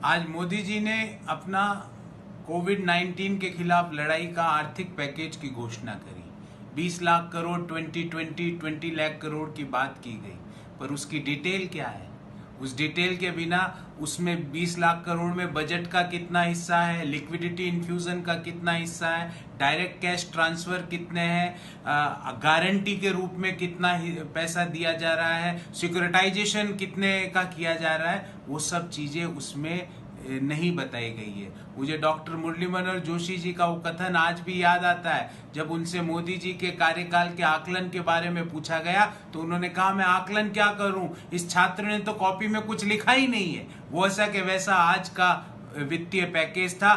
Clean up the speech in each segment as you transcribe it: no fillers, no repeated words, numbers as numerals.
आज मोदी जी ने अपना कोविड-19 के खिलाफ लड़ाई का आर्थिक पैकेज की घोषणा करी। 20 लाख करोड़ 20 लाख करोड़ की बात की गई, पर उसकी डिटेल क्या है? उस डिटेल के बिना उसमें 20 लाख करोड़ में बजट का कितना हिस्सा है, लिक्विडिटी इन्फ्यूजन का कितना हिस्सा है, डायरेक्ट कैश ट्रांसफर कितने हैं, गारंटी के रूप में कितना पैसा दिया जा रहा है, सिक्योरिटाइजेशन कितने का किया जा रहा है, वो सब चीजें उसमें नहीं बताई गई है। मुझे डॉक्टर मुरली मनोहर जोशी जी का वो कथन आज भी याद आता है, जब उनसे मोदी जी के कार्यकाल के आकलन के बारे में पूछा गया तो उन्होंने कहा मैं आकलन क्या करूं, इस छात्र ने तो कॉपी में कुछ लिखा ही नहीं है। वो ऐसा के वैसा आज का वित्तीय पैकेज था।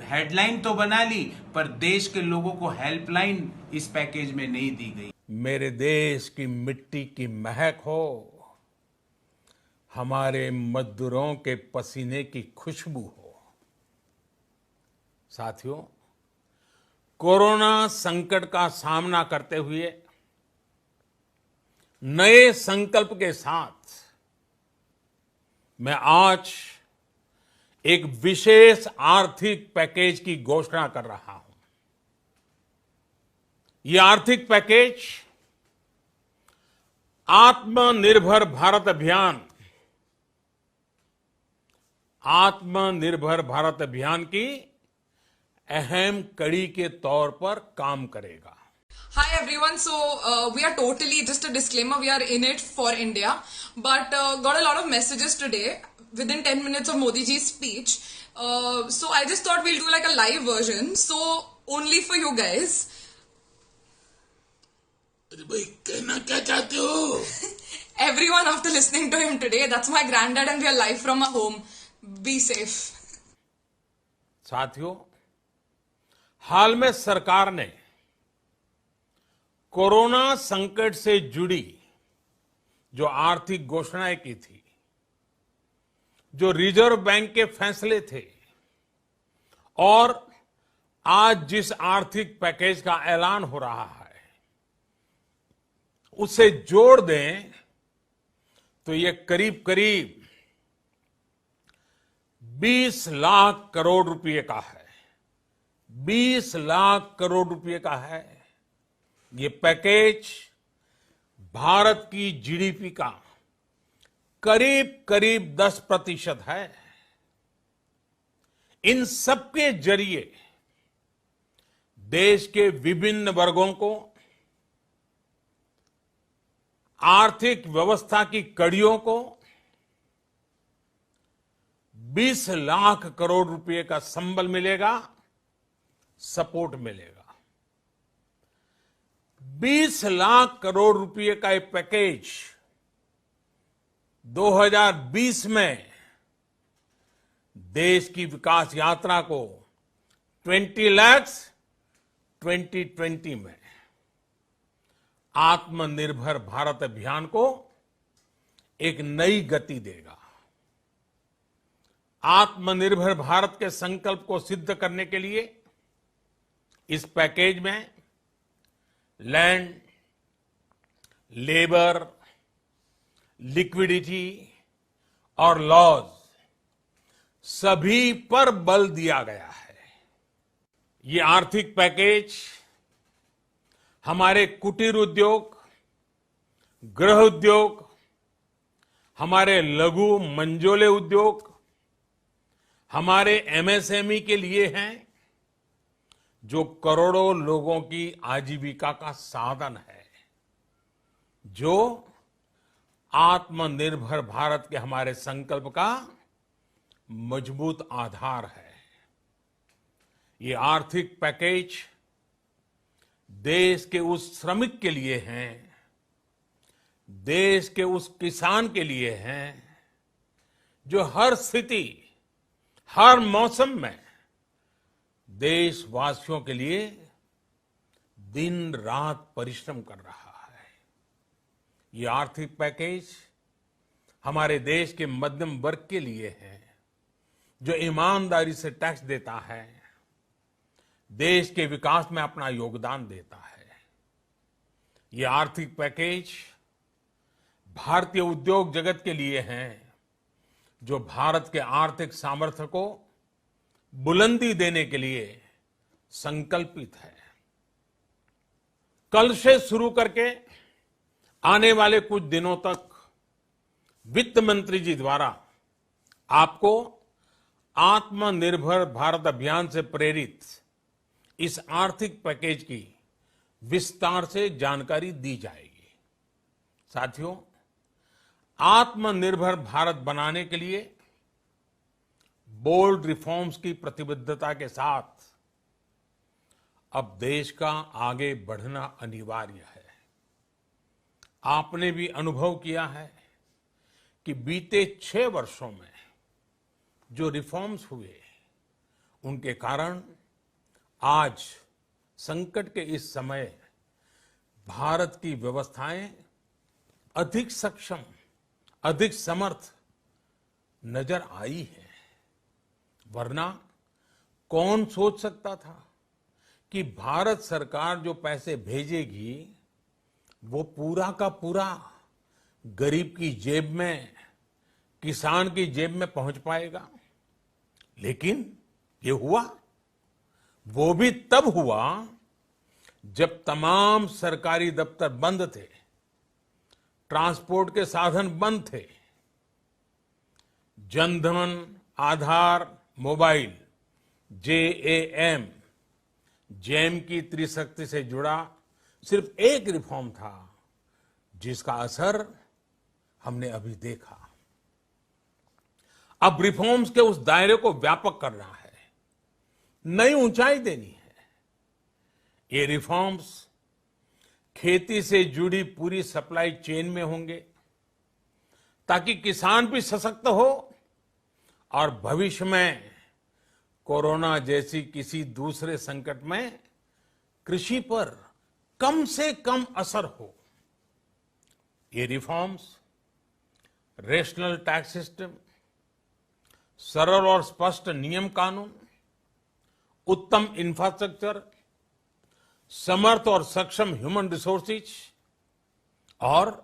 हेडलाइन तो बना ली, पर देश के लोगों को हेल्पलाइन इस पैकेज में नहीं दी गई। मेरे देश की मिट्टी की महक हो, हमारे मजदूरों के पसीने की खुशबू हो। साथियों, कोरोना संकट का सामना करते हुए नए संकल्प के साथ मैं आज एक विशेष आर्थिक पैकेज की घोषणा कर रहा हूं। यह आर्थिक पैकेज आत्मनिर्भर भारत अभियान की अहम कड़ी के तौर पर काम करेगा। Hi everyone. So we are totally, just a disclaimer, we are in it for India, but got a lot of messages today within 10 minutes of Modi ji's speech. So I just thought we'll do like a live version. So only for you guys. अरे भाई कहना क्या चाहते हो? Everyone after listening to him today, that's my granddad and we are live from our home. Be safe. साथियों, हाल में सरकार ने कोरोना संकट से जुड़ी जो आर्थिक घोषणाएं की थी, जो रिजर्व बैंक के फैसले थे और आज जिस आर्थिक पैकेज का ऐलान हो रहा है, उसे जोड़ दें तो ये करीब करीब 20 लाख करोड़ रुपए का है। 20 लाख करोड़ रुपए का है। ये पैकेज भारत की जीडीपी का करीब करीब 10% है। इन सबके जरिए देश के विभिन्न वर्गों को आर्थिक व्यवस्था की कड़ियों को 20 लाख करोड़ रुपए का संबल मिलेगा, सपोर्ट मिलेगा। 20 लाख करोड़ रुपए का ये पैकेज 2020 में देश की विकास यात्रा को 20 lakhs 2020 में आत्मनिर्भर भारत अभियान को एक नई गति देगा। आत्मनिर्भर भारत के संकल्प को सिद्ध करने के लिए इस पैकेज में लैंड, लेबर, लिक्विडिटी और लॉज सभी पर बल दिया गया है। ये आर्थिक पैकेज हमारे कुटीर उद्योग, गृह उद्योग, हमारे लघु मंझोले उद्योग, हमारे एमएसएमई के लिए हैं, जो करोड़ों लोगों की आजीविका का साधन है, जो आत्मनिर्भर भारत के हमारे संकल्प का मजबूत आधार है। ये आर्थिक पैकेज देश के उस श्रमिक के लिए हैं, देश के उस किसान के लिए हैं, जो हर स्थिति, हर मौसम में देशवासियों के लिए दिन रात परिश्रम कर रहा है। ये आर्थिक पैकेज हमारे देश के मध्यम वर्ग के लिए है, जो ईमानदारी से टैक्स देता है, देश के विकास में अपना योगदान देता है। ये आर्थिक पैकेज भारतीय उद्योग जगत के लिए है, जो भारत के आर्थिक सामर्थ्य को बुलंदी देने के लिए संकल्पित है। कल से शुरू करके आने वाले कुछ दिनों तक वित्त मंत्री जी द्वारा आपको आत्मनिर्भर भारत अभियान से प्रेरित इस आर्थिक पैकेज की विस्तार से जानकारी दी जाएगी। साथियों, आत्मनिर्भर भारत बनाने के लिए बोल्ड रिफॉर्म्स की प्रतिबद्धता के साथ अब देश का आगे बढ़ना अनिवार्य है। आपने भी अनुभव किया है कि बीते 6 वर्षों में जो रिफॉर्म्स हुए, उनके कारण आज संकट के इस समय भारत की व्यवस्थाएं अधिक सक्षम, अधिक समर्थ नजर आई है। वरना कौन सोच सकता था कि भारत सरकार जो पैसे भेजेगी वो पूरा का पूरा गरीब की जेब में, किसान की जेब में पहुंच पाएगा। लेकिन ये हुआ, वो भी तब हुआ जब तमाम सरकारी दफ्तर बंद थे, ट्रांसपोर्ट के साधन बंद थे। जनधन, आधार, मोबाइल, जेम की त्रिशक्ति से जुड़ा सिर्फ एक रिफॉर्म था जिसका असर हमने अभी देखा। अब रिफॉर्म्स के उस दायरे को व्यापक करना है, नई ऊंचाई देनी है। ये रिफॉर्म्स खेती से जुड़ी पूरी सप्लाई चेन में होंगे ताकि किसान भी सशक्त हो और भविष्य में कोरोना जैसी किसी दूसरे संकट में कृषि पर कम से कम असर हो। ये रिफॉर्म्स रेशनल टैक्स सिस्टम, सरल और स्पष्ट नियम कानून, उत्तम इंफ्रास्ट्रक्चर, समर्थ और सक्षम ह्यूमन रिसोर्सेज और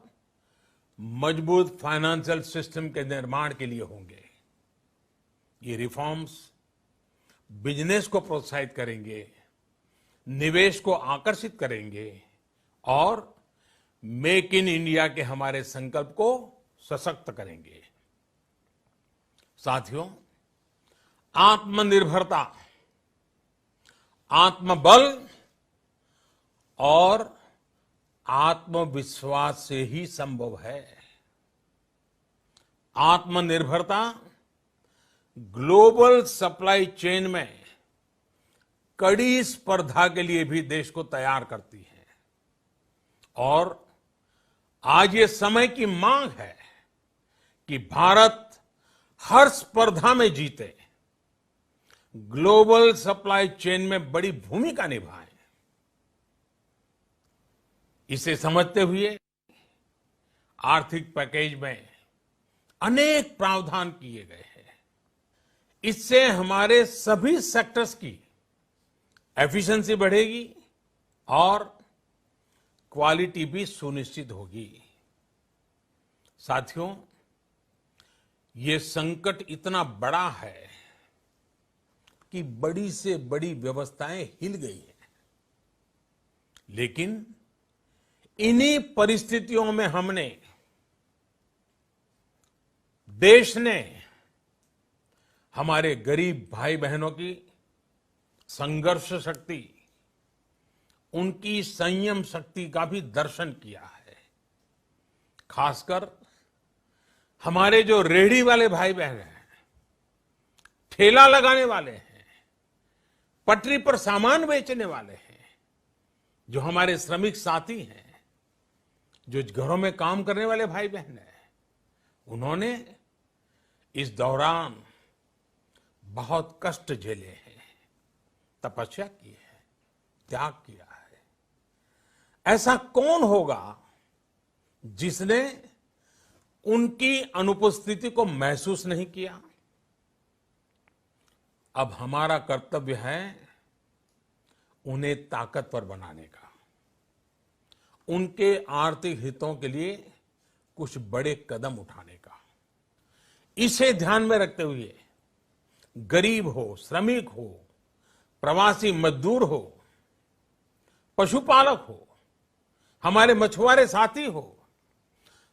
मजबूत फाइनेंशियल सिस्टम के निर्माण के लिए होंगे। ये रिफॉर्म्स बिजनेस को प्रोत्साहित करेंगे, निवेश को आकर्षित करेंगे और मेक इन इंडिया के हमारे संकल्प को सशक्त करेंगे। साथियों, आत्मनिर्भरता, आत्मबल और आत्मविश्वास से ही संभव है। आत्मनिर्भरता ग्लोबल सप्लाई चेन में कड़ी स्पर्धा के लिए भी देश को तैयार करती है और आज ये समय की मांग है कि भारत हर स्पर्धा में जीते, ग्लोबल सप्लाई चेन में बड़ी भूमिका निभाए। इसे समझते हुए आर्थिक पैकेज में अनेक प्रावधान किए गए हैं। इससे हमारे सभी सेक्टर्स की एफिशिएंसी बढ़ेगी और क्वालिटी भी सुनिश्चित होगी। साथियों, ये संकट इतना बड़ा है कि बड़ी से बड़ी व्यवस्थाएं हिल गई हैं। लेकिन इन्हीं परिस्थितियों में हमने, देश ने हमारे गरीब भाई बहनों की संघर्ष शक्ति, उनकी संयम शक्ति का भी दर्शन किया है। खासकर हमारे जो रेहड़ी वाले भाई बहन हैं, ठेला लगाने वाले हैं, पटरी पर सामान बेचने वाले हैं, जो हमारे श्रमिक साथी हैं, जो घरों में काम करने वाले भाई बहन हैं, उन्होंने इस दौरान बहुत कष्ट झेले हैं, तपस्या की है, त्याग किया है। ऐसा कौन होगा जिसने उनकी अनुपस्थिति को महसूस नहीं किया? अब हमारा कर्तव्य है उन्हें ताकतवर बनाने का, उनके आर्थिक हितों के लिए कुछ बड़े कदम उठाने का। इसे ध्यान में रखते हुए गरीब हो, श्रमिक हो, प्रवासी मजदूर हो, पशुपालक हो, हमारे मछुआरे साथी हो,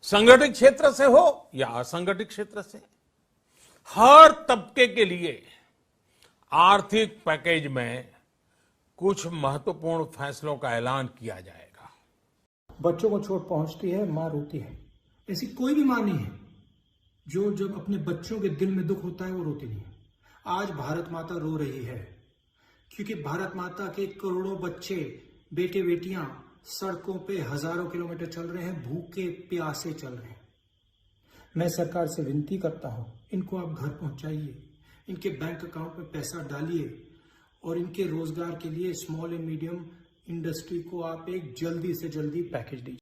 संगठित क्षेत्र से हो या असंगठित क्षेत्र से, हर तबके के लिए आर्थिक पैकेज में कुछ महत्वपूर्ण फैसलों का ऐलान किया जाएगा। बच्चों को चोट पहुंचती है, मां रोती है। ऐसी कोई भी मां नहीं है जो जब अपने बच्चों के दिल में दुख होता है वो रोती नहीं है। आज भारत माता रो रही है क्योंकि भारत माता के करोड़ों बच्चे, बेटे बेटियां सड़कों पे हजारों किलोमीटर चल रहे हैं, भूखे प्यासे चल रहे हैं। मैं सरकार से विनती करता हूं, इनको आप घर पहुंचाइए, इनके बैंक अकाउंट में पैसा डालिए और इनके रोजगार के लिए स्मॉल एंड मीडियम इंडस्ट्री को आप एक जल्दी से जल्दी पैकेज दीजिए।